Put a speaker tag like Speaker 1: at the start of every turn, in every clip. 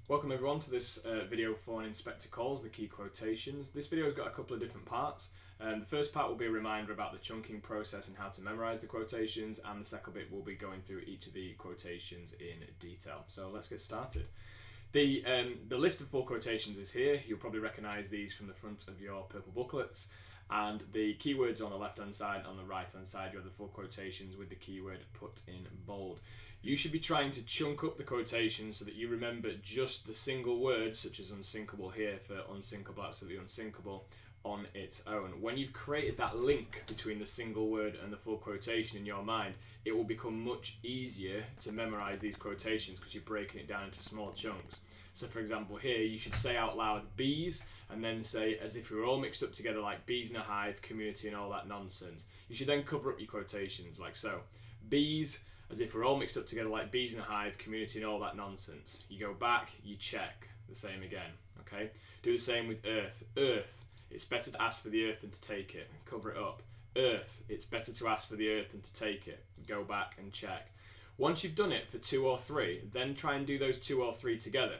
Speaker 1: Welcome everyone to this video for an inspector calls the key quotations. This video has got a couple of different parts. The first part will be a reminder about the chunking process and how to memorize the quotations, and the second bit will be going through each of the quotations in detail. So let's get started. The list of 4 quotations is here. You'll probably recognize these from the front of your purple booklets. And the keywords on the left hand side, on the right hand side, you have the 4 quotations with the keyword put in bold. You should be trying to chunk up the quotations so that you remember just the single words, such as unsinkable here for unsinkable, absolutely unsinkable, on its own. When you've created that link between the single word and the full quotation in your mind, it will become much easier to memorize these quotations because you're breaking it down into small chunks. So for example here, you should say out loud bees, and then say as if we were all mixed up together like bees in a hive, community and all that nonsense. You should then cover up your quotations like so. Bees, as if we're all mixed up together like bees in a hive, community and all that nonsense. You go back, you check, the same again, okay? Do the same with earth. Earth, it's better to ask for the earth than to take it. Cover it up. Earth, it's better to ask for the earth than to take it. Go back and check. Once you've done it for 2 or 3, then try and do those 2 or 3 together.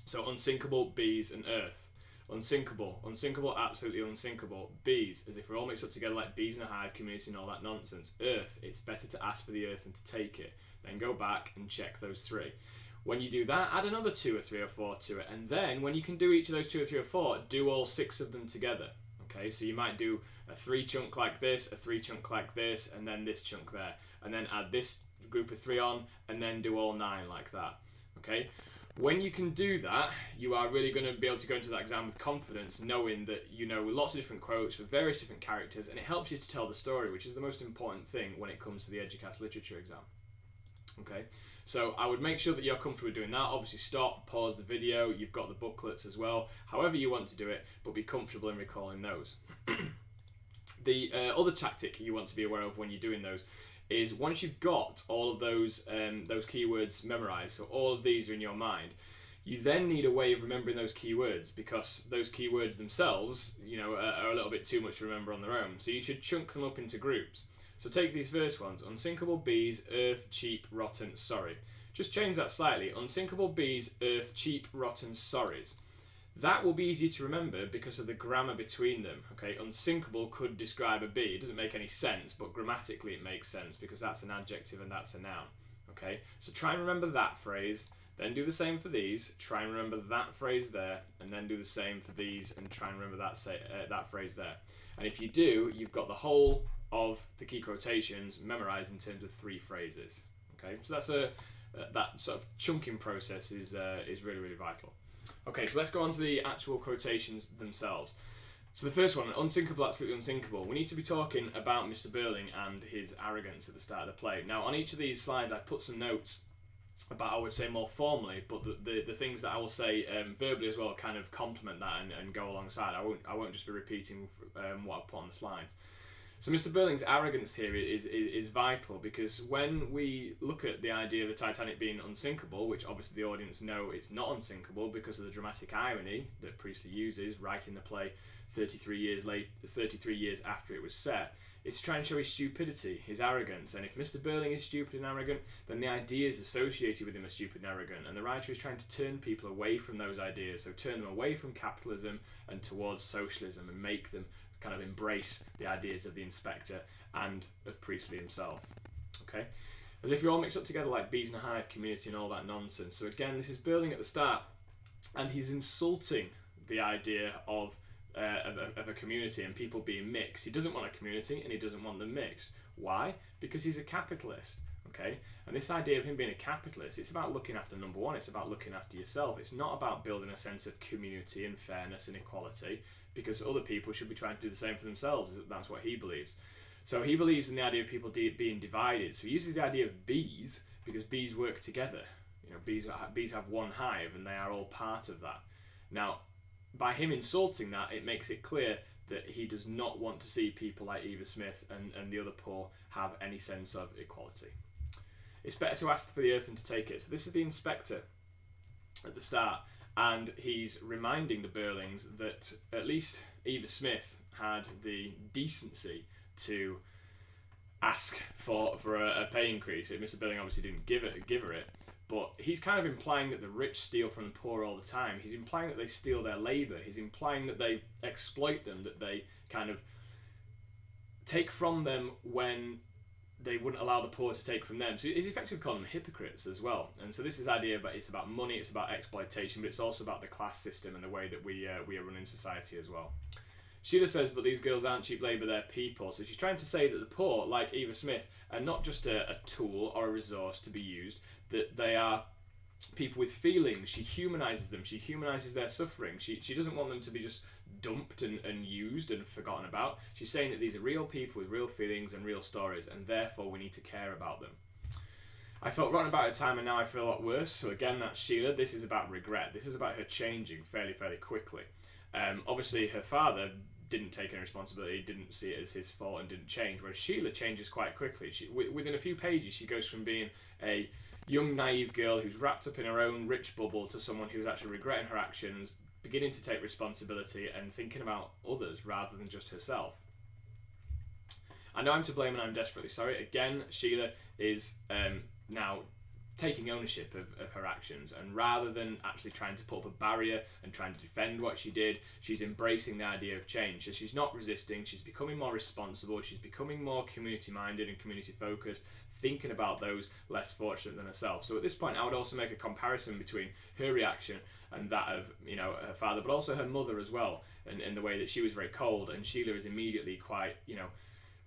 Speaker 1: So unsinkable, bees and earth. Unsinkable, unsinkable, absolutely unsinkable. Bees, as if we're all mixed up together like bees in a hive, community and all that nonsense. Earth, it's better to ask for the earth than to take it. Then go back and check those 3. When you do that, add another 2 or 3 or 4 to it. And then when you can do each of those 2 or 3 or 4, do all 6 of them together. Okay, so you might do a 3 chunk like this, a 3 chunk like this, and then this chunk there. And then add this group of 3 on, and then do all 9 like that. Okay? When you can do that, you are really going to be able to go into that exam with confidence, knowing that you know lots of different quotes for various different characters, and it helps you to tell the story, which is the most important thing when it comes to the EduCast literature exam. Okay, so I would make sure that you're comfortable with doing that. Obviously stop, pause the video, you've got the booklets as well, however you want to do it, but be comfortable in recalling those. The other tactic you want to be aware of when you're doing those is once you've got all of those keywords memorized, so all of these are in your mind, you then need a way of remembering those keywords, because those keywords themselves, you know, are a little bit too much to remember on their own. So you should chunk them up into groups. So take these first ones: unsinkable, bees, earth, cheap, rotten, sorry. Just change that slightly: unsinkable, bees, earth, cheap, rotten, sorries. That will be easy to remember because of the grammar between them. Okay, unsinkable could describe a bee. It doesn't make any sense, but grammatically it makes sense because that's an adjective and that's a noun. Okay, so try and remember that phrase, then do the same for these. Try and remember that phrase there, and then do the same for these, and try and remember that phrase there. And if you do, you've got the whole of the key quotations memorized in terms of 3 phrases. Okay, so that's that sort of chunking process is really, really vital. Okay, so let's go on to the actual quotations themselves. So the first one, unsinkable, absolutely unsinkable. We need to be talking about Mr. Burling and his arrogance at the start of the play. Now, on each of these slides, I've put some notes about, I would say, more formally, but the things that I will say verbally as well kind of complement that and go alongside. I won't just be repeating what I've put on the slides. So Mr. Burling's arrogance here is vital, because when we look at the idea of the Titanic being unsinkable, which obviously the audience know it's not unsinkable because of the dramatic irony that Priestley uses writing the play 33 years after it was set, it's to try and show his stupidity, his arrogance. And if Mr. Burling is stupid and arrogant, then the ideas associated with him are stupid and arrogant. And the writer is trying to turn people away from those ideas, so turn them away from capitalism and towards socialism, and make them kind of embrace the ideas of the inspector and of Priestley himself. Okay, as if you're all mixed up together like bees in a hive, community and all that nonsense. So again, this is Burling at the start, and he's insulting the idea of a community and people being mixed. He doesn't want a community and he doesn't want them mixed. Why? Because he's a capitalist. Okay, and this idea of him being a capitalist, it's about looking after number one. It's about looking after yourself. It's not about building a sense of community and fairness and equality, because other people should be trying to do the same for themselves. That's what he believes. So he believes in the idea of people being divided. So he uses the idea of bees because bees work together. You know, bees have one hive and they are all part of that. Now, by him insulting that, it makes it clear that he does not want to see people like Eva Smith and the other poor have any sense of equality. It's better to ask for the earth than to take it. So this is the inspector at the start, and he's reminding the Burlings that at least Eva Smith had the decency to ask for a pay increase. Mr. Burling obviously didn't give her it, but he's kind of implying that the rich steal from the poor all the time. He's implying that they steal their labour. He's implying that they exploit them, that they kind of take from them when they wouldn't allow the poor to take from them. So he's effectively calling them hypocrites as well. And so this is the idea, but it's about money, it's about exploitation, but it's also about the class system and the way that we are running society as well. Sheila says, but these girls aren't cheap labour, they're people. So she's trying to say that the poor, like Eva Smith, are not just a tool or a resource to be used, that they are people with feelings. She humanises them, she humanises their suffering. She doesn't want them to be just dumped and used and forgotten about. She's saying that these are real people with real feelings and real stories, and therefore we need to care about them. I felt rotten about a time and now I feel a lot worse. So again, that's Sheila. This is about regret. This is about her changing fairly quickly. Obviously her father didn't take any responsibility, didn't see it as his fault and didn't change, whereas Sheila changes quite quickly. Within a few pages she goes from being a young naive girl who's wrapped up in her own rich bubble to someone who's actually regretting her actions, beginning to take responsibility and thinking about others rather than just herself. I know I'm to blame and I'm desperately sorry. Again, Sheila is now taking ownership of her actions, and rather than actually trying to put up a barrier and trying to defend what she did, she's embracing the idea of change. So she's not resisting, she's becoming more responsible, she's becoming more community minded and community focused, thinking about those less fortunate than herself. So at this point I would also make a comparison between her reaction and that of her father, but also her mother as well, and in the way that she was very cold, and Sheila is immediately quite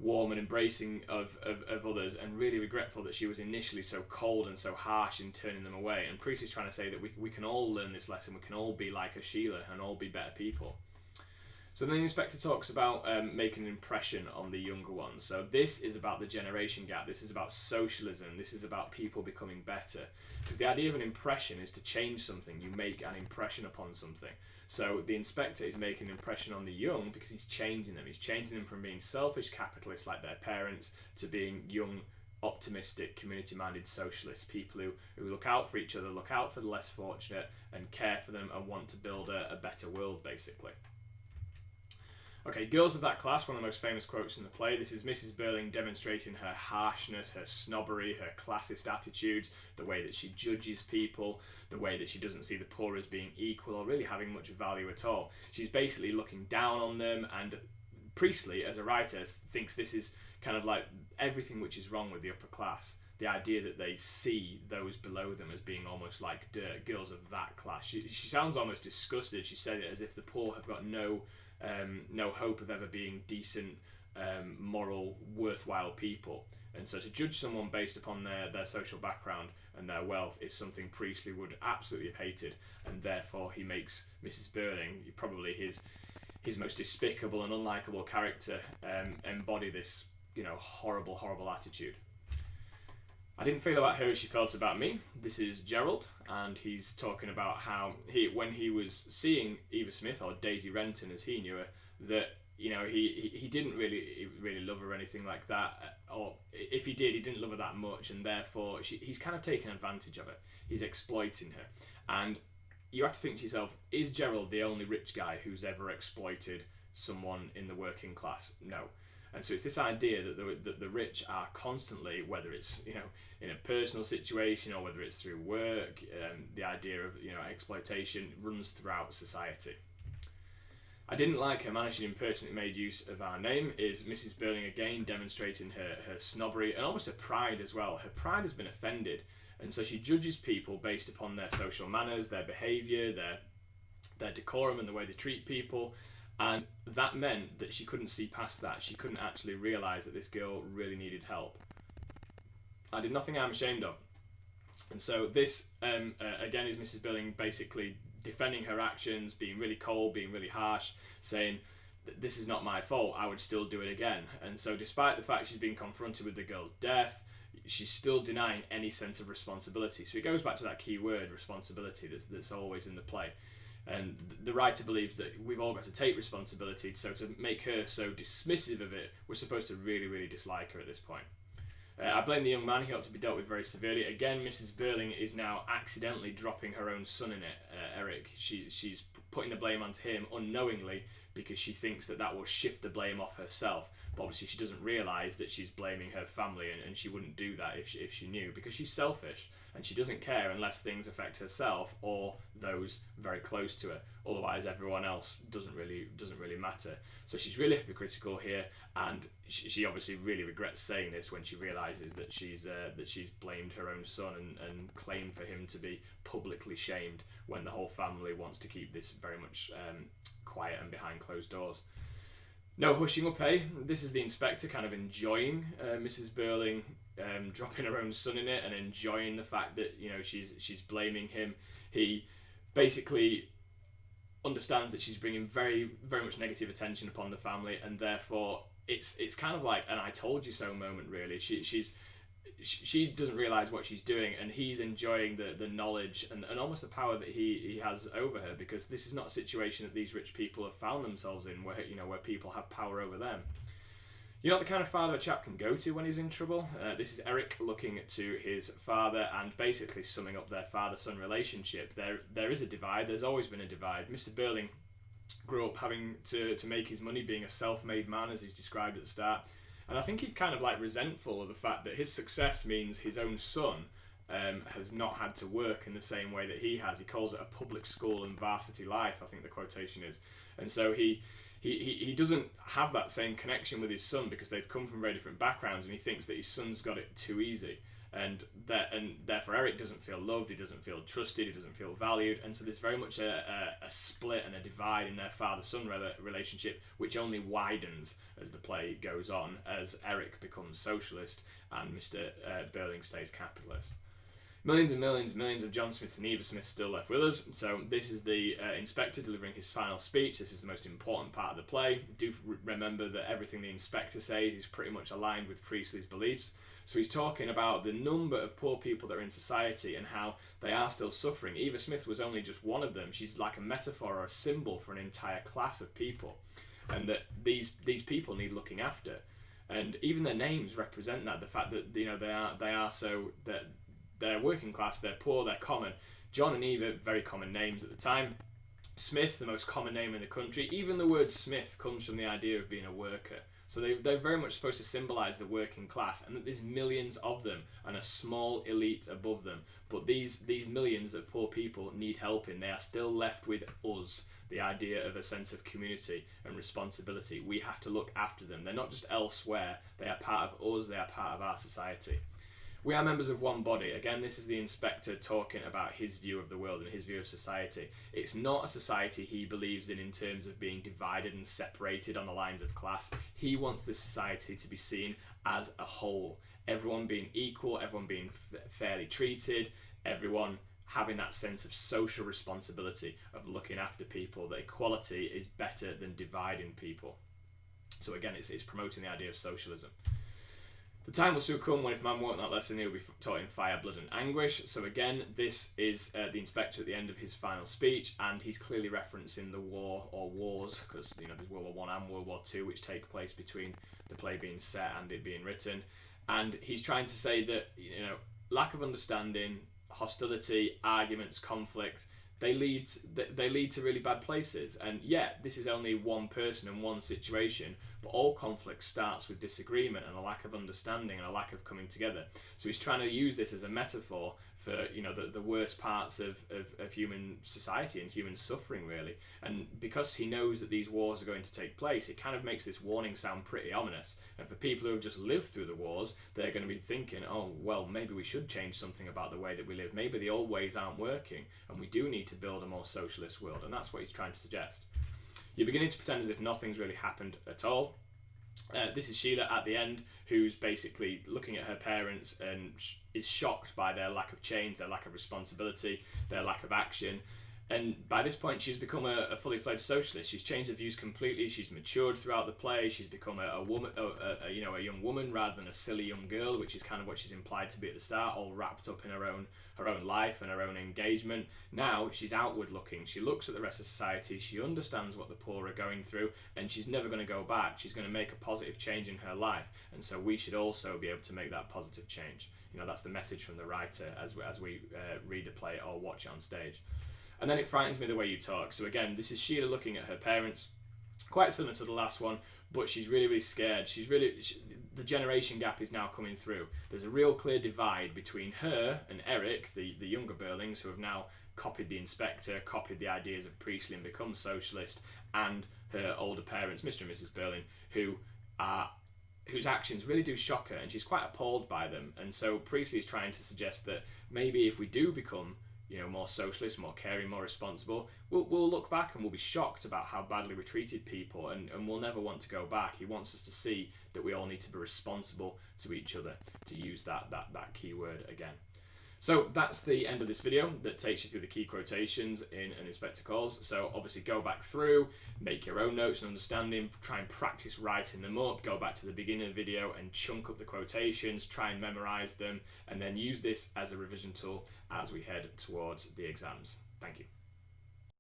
Speaker 1: warm and embracing of others, and really regretful that she was initially so cold and so harsh in turning them away. And Priest is trying to say that we can all learn this lesson, we can all be like a Sheila and all be better people. So then the inspector talks about making an impression on the younger ones. So this is about the generation gap, this is about socialism, this is about people becoming better. Because the idea of an impression is to change something, you make an impression upon something. So the inspector is making an impression on the young because he's changing them. He's changing them from being selfish capitalists like their parents to being young, optimistic, community-minded socialists, people who look out for each other, look out for the less fortunate and care for them and want to build a better world, basically. Okay, girls of that class, one of the most famous quotes in the play. This is Mrs. Burling demonstrating her harshness, her snobbery, her classist attitudes, the way that she judges people, the way that she doesn't see the poor as being equal or really having much value at all. She's basically looking down on them, and Priestley, as a writer, thinks this is kind of like everything which is wrong with the upper class. The idea that they see those below them as being almost like dirt, girls of that class. She sounds almost disgusted. She said it as if the poor have got no hope of ever being decent, moral, worthwhile people. And so to judge someone based upon their social background and their wealth is something Priestley would absolutely have hated, and therefore he makes Mrs. Burling, probably his most despicable and unlikable character, embody this horrible attitude. I didn't feel about her as she felt about me. This is Gerald, and he's talking about how when he was seeing Eva Smith, or Daisy Renton as he knew her, that he didn't really love her or anything like that, or if he did, he didn't love her that much, and therefore he's kind of taking advantage of her. He's exploiting her, and you have to think to yourself: is Gerald the only rich guy who's ever exploited someone in the working class? No. And so it's this idea that the rich are constantly, whether it's in a personal situation or whether it's through work, the idea of exploitation runs throughout society. I didn't like her manner. She impertinently made use of our name. Is Mrs. Burling again demonstrating her snobbery and almost her pride as well. Her pride has been offended, and so she judges people based upon their social manners, their behaviour, their decorum and the way they treat people. And that meant that she couldn't see past that. She couldn't actually realise that this girl really needed help. I did nothing I'm ashamed of. And so this, again, is Mrs. Burling basically defending her actions, being really cold, being really harsh, saying, this is not my fault, I would still do it again. And so despite the fact she's been confronted with the girl's death, she's still denying any sense of responsibility. So it goes back to that key word, responsibility, that's always in the play. And the writer believes that we've all got to take responsibility, so to make her so dismissive of it, we're supposed to really dislike her at this point. I blame the young man, he ought to be dealt with very severely. Again, Mrs. Burling is now accidentally dropping her own son in it, Eric. She's putting the blame onto him unknowingly because she thinks that will shift the blame off herself. But obviously she doesn't realise that she's blaming her family, and she wouldn't do that if she knew, because she's selfish and she doesn't care unless things affect herself or those very close to her. Otherwise everyone else doesn't really matter. So she's really hypocritical here, and she obviously really regrets saying this when she realises that she's blamed her own son and claimed for him to be publicly shamed when the whole family wants to keep this very much quiet and behind closed doors. No hushing up, eh? This is the inspector kind of enjoying Mrs. Burling dropping her own son in it and enjoying the fact that, you know, she's blaming him. He basically understands that she's bringing very, very much negative attention upon the family, and therefore it's kind of like an "I told you so" moment, really. She doesn't realise what she's doing, and he's enjoying the knowledge and almost the power that he has over her, because this is not a situation that these rich people have found themselves in, where, you know, where people have power over them. You're not the kind of father a chap can go to when he's in trouble. This is Eric looking to his father and basically summing up their father-son relationship. There is a divide. There's always been a divide. Mr. Burling grew up having to make his money, being a self-made man, as he's described at the start. And I think he's kind of like resentful of the fact that his success means his own son has not had to work in the same way that he has. He calls it a public school and varsity life, I think the quotation is. And so he doesn't have that same connection with his son because they've come from very different backgrounds, and he thinks that his son's got it too easy. And therefore Eric doesn't feel loved, he doesn't feel trusted, he doesn't feel valued, and so there's very much a split and a divide in their father-son relationship, which only widens as the play goes on, as Eric becomes socialist and Mr. Burling stays capitalist. Millions and millions and millions of John Smiths and Eva Smiths still left with us. So this is the inspector delivering his final speech. This is the most important part of the play. Do remember that everything the inspector says is pretty much aligned with Priestley's beliefs. So he's talking about the number of poor people that are in society and how they are still suffering. Eva Smith was only just one of them. She's like a metaphor or a symbol for an entire class of people, and that these people need looking after. And even their names represent that. The fact that, you know, they are so that they're working class, they're poor, they're common. John and Eva, very common names at the time. Smith, the most common name in the country. Even the word Smith comes from the idea of being a worker. So they're very much supposed to symbolise the working class, and that there's millions of them and a small elite above them. But these millions of poor people need helping. They are still left with us, the idea of a sense of community and responsibility. We have to look after them. They're not just elsewhere, they are part of us, they are part of our society. We are members of one body. Again, this is the inspector talking about his view of the world and his view of society. It's not a society he believes in terms of being divided and separated on the lines of class. He wants the society to be seen as a whole. Everyone being equal, everyone being fairly treated, everyone having that sense of social responsibility of looking after people, that equality is better than dividing people. So again, it's promoting the idea of socialism. The time will soon come when if man won't that lesson, he'll be taught in fire, blood and anguish. So again, this is the inspector at the end of his final speech, and he's clearly referencing the war or wars, because, you know, there's World War I and World War II, which take place between the play being set and it being written. And he's trying to say that, you know, lack of understanding, hostility, arguments, conflict, they lead to really bad places. And yet, this is only one person and one situation, but all conflict starts with disagreement and a lack of understanding and a lack of coming together. So he's trying to use this as a metaphor for, you know, the worst parts of human society and human suffering, really. And because he knows that these wars are going to take place, it kind of makes this warning sound pretty ominous. And for people who have just lived through the wars, they're going to be thinking, oh, well, maybe we should change something about the way that we live. Maybe the old ways aren't working, and we do need to build a more socialist world. And that's what he's trying to suggest. You're beginning to pretend as if nothing's really happened at all. This is Sheila at the end, who's basically looking at her parents and is shocked by their lack of change, their lack of responsibility, their lack of action. And by this point, she's become a fully fledged socialist. She's changed her views completely. She's matured throughout the play. She's become a woman, a young woman rather than a silly young girl, which is kind of what she's implied to be at the start, all wrapped up in her own life and her own engagement. Now she's outward looking. She looks at the rest of society. She understands what the poor are going through, and she's never going to go back. She's going to make a positive change in her life, and so we should also be able to make that positive change. You know, that's the message from the writer as we read the play or watch it on stage. And then it frightens me the way you talk. So again, this is Sheila looking at her parents, quite similar to the last one, but she's really, really scared. The generation gap is now coming through. There's a real clear divide between her and Eric, the younger Burlings, who have now copied the inspector, copied the ideas of Priestley and become socialist, and her older parents, Mr. and Mrs. Burling, whose actions really do shock her, and she's quite appalled by them. And so Priestley is trying to suggest that maybe if we do become more socialist, more caring, more responsible, we'll look back and we'll be shocked about how badly we treated people, and we'll never want to go back. He wants us to see that we all need to be responsible to each other, to use that key word again. So that's the end of this video that takes you through the key quotations in an inspector calls. So obviously go back through, make your own notes and understanding, try and practice writing them up, go back to the beginning of the video and chunk up the quotations, try and memorize them, and then use this as a revision tool as we head towards the exams. Thank you.